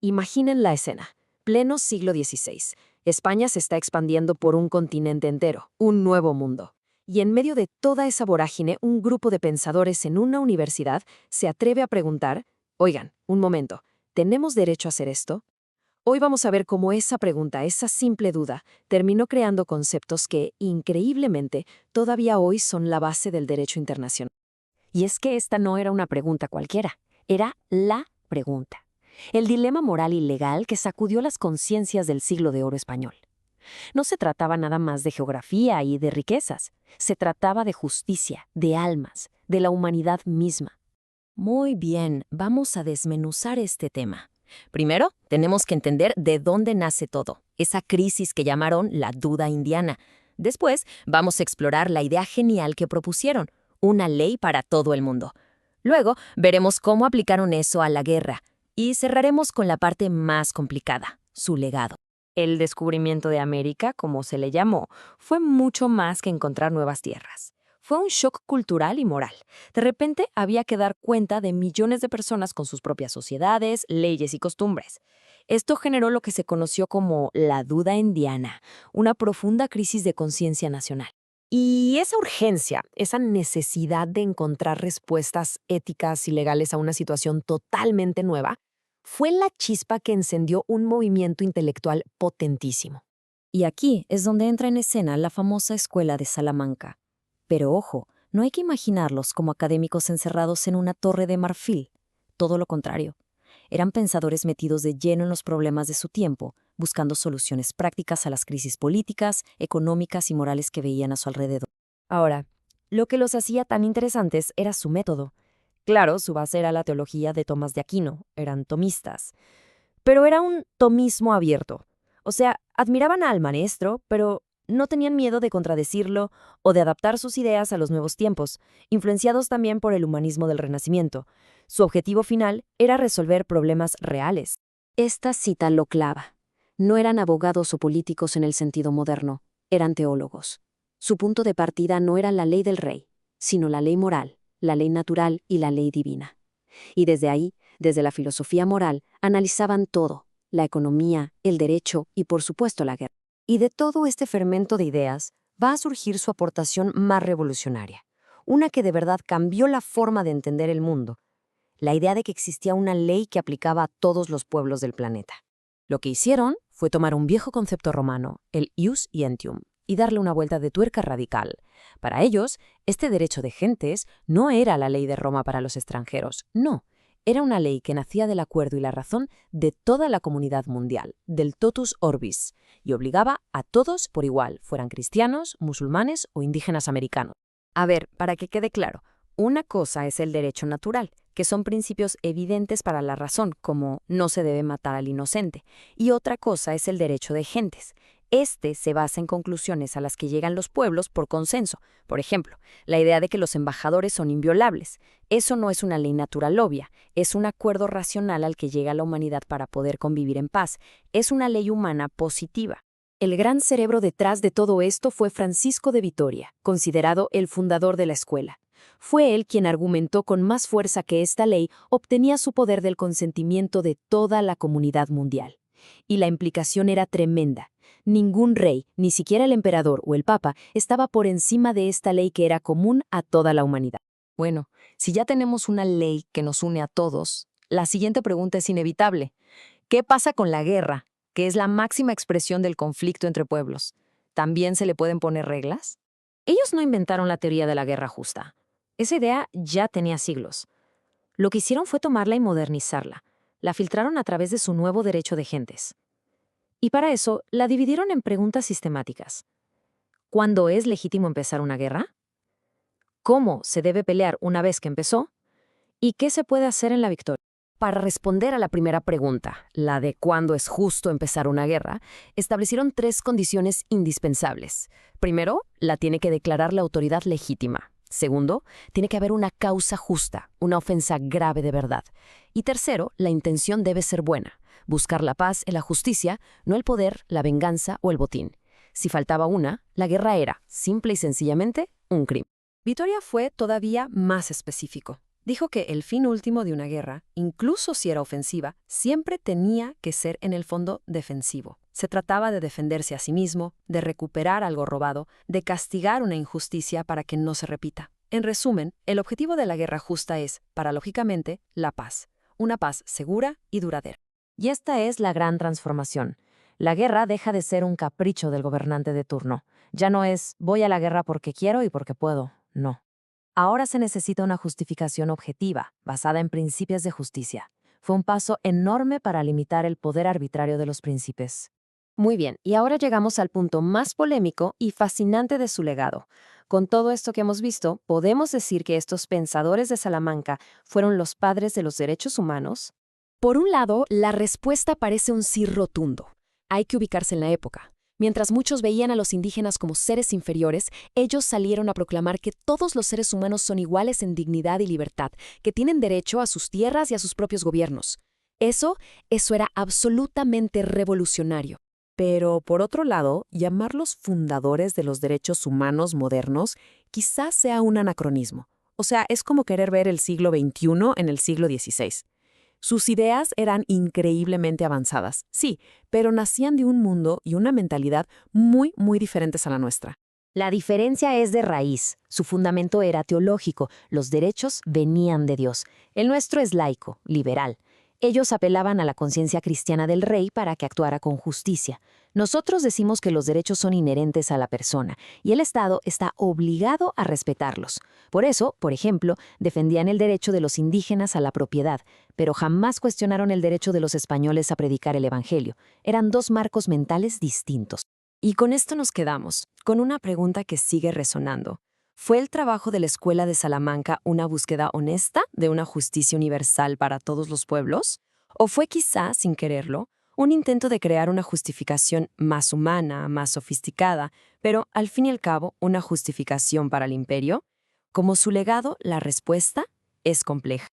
Imaginen la escena. Pleno siglo XVI. España se está expandiendo por un continente entero, un nuevo mundo. Y en medio de toda esa vorágine, un grupo de pensadores en una universidad se atreve a preguntar, oigan, un momento, ¿tenemos derecho a hacer esto? Hoy vamos a ver cómo esa pregunta, esa simple duda, terminó creando conceptos que, increíblemente, todavía hoy son la base del derecho internacional. Y es que esta no era una pregunta cualquiera, era la pregunta. El dilema moral y legal que sacudió las conciencias del siglo de oro español. No se trataba nada más de geografía y de riquezas, se trataba de justicia, de almas, de la humanidad misma. Muy bien, vamos a desmenuzar este tema. Primero, tenemos que entender de dónde nace todo, esa crisis que llamaron la duda indiana. Después, vamos a explorar la idea genial que propusieron, una ley para todo el mundo. Luego, veremos cómo aplicaron eso a la guerra y cerraremos con la parte más complicada, su legado. El descubrimiento de América, como se le llamó, fue mucho más que encontrar nuevas tierras. Fue un shock cultural y moral. De repente había que dar cuenta de millones de personas con sus propias sociedades, leyes y costumbres. Esto generó lo que se conoció como la duda indiana, una profunda crisis de conciencia nacional. Y esa urgencia, esa necesidad de encontrar respuestas éticas y legales a una situación totalmente nueva, fue la chispa que encendió un movimiento intelectual potentísimo. Y aquí es donde entra en escena la famosa Escuela de Salamanca. Pero ojo, no hay que imaginarlos como académicos encerrados en una torre de marfil. Todo lo contrario. Eran pensadores metidos de lleno en los problemas de su tiempo, buscando soluciones prácticas a las crisis políticas, económicas y morales que veían a su alrededor. Ahora, lo que los hacía tan interesantes era su método. Claro, su base era la teología de Tomás de Aquino, eran tomistas. Pero era un tomismo abierto. O sea, admiraban al maestro, pero no tenían miedo de contradecirlo o de adaptar sus ideas a los nuevos tiempos, influenciados también por el humanismo del Renacimiento. Su objetivo final era resolver problemas reales. Esta cita lo clava. No eran abogados o políticos en el sentido moderno, eran teólogos. Su punto de partida no era la ley del rey, sino la ley moral, la ley natural y la ley divina. Y desde ahí, desde la filosofía moral, analizaban todo, la economía, el derecho y por supuesto la guerra. Y de todo este fermento de ideas va a surgir su aportación más revolucionaria, una que de verdad cambió la forma de entender el mundo, la idea de que existía una ley que aplicaba a todos los pueblos del planeta. Lo que hicieron fue tomar un viejo concepto romano, el ius ientium, y darle una vuelta de tuerca radical. Para ellos, este derecho de gentes no era la ley de Roma para los extranjeros, no. Era una ley que nacía del acuerdo y la razón de toda la comunidad mundial, del totus orbis, y obligaba a todos por igual, fueran cristianos, musulmanes o indígenas americanos. A ver, para que quede claro, una cosa es el derecho natural, que son principios evidentes para la razón, como no se debe matar al inocente, y otra cosa es el derecho de gentes. Este se basa en conclusiones a las que llegan los pueblos por consenso. Por ejemplo, la idea de que los embajadores son inviolables. Eso no es una ley natural obvia, es un acuerdo racional al que llega la humanidad para poder convivir en paz. Es una ley humana positiva. El gran cerebro detrás de todo esto fue Francisco de Vitoria, considerado el fundador de la escuela. Fue él quien argumentó con más fuerza que esta ley obtenía su poder del consentimiento de toda la comunidad mundial. Y la implicación era tremenda. Ningún rey, ni siquiera el emperador o el papa, estaba por encima de esta ley que era común a toda la humanidad. Bueno, si ya tenemos una ley que nos une a todos, la siguiente pregunta es inevitable. ¿Qué pasa con la guerra, que es la máxima expresión del conflicto entre pueblos? ¿También se le pueden poner reglas? Ellos no inventaron la teoría de la guerra justa. Esa idea ya tenía siglos. Lo que hicieron fue tomarla y modernizarla. La filtraron a través de su nuevo derecho de gentes. Y para eso, la dividieron en preguntas sistemáticas. ¿Cuándo es legítimo empezar una guerra? ¿Cómo se debe pelear una vez que empezó? ¿Y qué se puede hacer en la victoria? Para responder a la primera pregunta, la de cuándo es justo empezar una guerra, establecieron 3 condiciones indispensables. Primero, la tiene que declarar la autoridad legítima. Segundo, tiene que haber una causa justa, una ofensa grave de verdad. Y tercero, la intención debe ser buena. Buscar la paz y la justicia, no el poder, la venganza o el botín. Si faltaba una, la guerra era, simple y sencillamente, un crimen. Vitoria fue todavía más específico. Dijo que el fin último de una guerra, incluso si era ofensiva, siempre tenía que ser en el fondo defensivo. Se trataba de defenderse a sí mismo, de recuperar algo robado, de castigar una injusticia para que no se repita. En resumen, el objetivo de la guerra justa es, paradójicamente, la paz. Una paz segura y duradera. Y esta es la gran transformación. La guerra deja de ser un capricho del gobernante de turno. Ya no es voy a la guerra porque quiero y porque puedo. No. Ahora se necesita una justificación objetiva, basada en principios de justicia. Fue un paso enorme para limitar el poder arbitrario de los príncipes. Muy bien, y ahora llegamos al punto más polémico y fascinante de su legado. Con todo esto que hemos visto, ¿podemos decir que estos pensadores de Salamanca fueron los padres de los derechos humanos? Por un lado, la respuesta parece un sí rotundo. Hay que ubicarse en la época. Mientras muchos veían a los indígenas como seres inferiores, ellos salieron a proclamar que todos los seres humanos son iguales en dignidad y libertad, que tienen derecho a sus tierras y a sus propios gobiernos. Eso era absolutamente revolucionario. Pero, por otro lado, llamarlos fundadores de los derechos humanos modernos quizás sea un anacronismo. O sea, es como querer ver el siglo XXI en el siglo XVI. Sus ideas eran increíblemente avanzadas, sí, pero nacían de un mundo y una mentalidad muy, muy diferentes a la nuestra. La diferencia es de raíz. Su fundamento era teológico. Los derechos venían de Dios. El nuestro es laico, liberal. Ellos apelaban a la conciencia cristiana del rey para que actuara con justicia. Nosotros decimos que los derechos son inherentes a la persona y el Estado está obligado a respetarlos. Por eso, por ejemplo, defendían el derecho de los indígenas a la propiedad, pero jamás cuestionaron el derecho de los españoles a predicar el Evangelio. Eran dos marcos mentales distintos. Y con esto nos quedamos, con una pregunta que sigue resonando. ¿Fue el trabajo de la Escuela de Salamanca una búsqueda honesta de una justicia universal para todos los pueblos? ¿O fue quizá, sin quererlo, un intento de crear una justificación más humana, más sofisticada, pero al fin y al cabo una justificación para el imperio? Como su legado, la respuesta es compleja.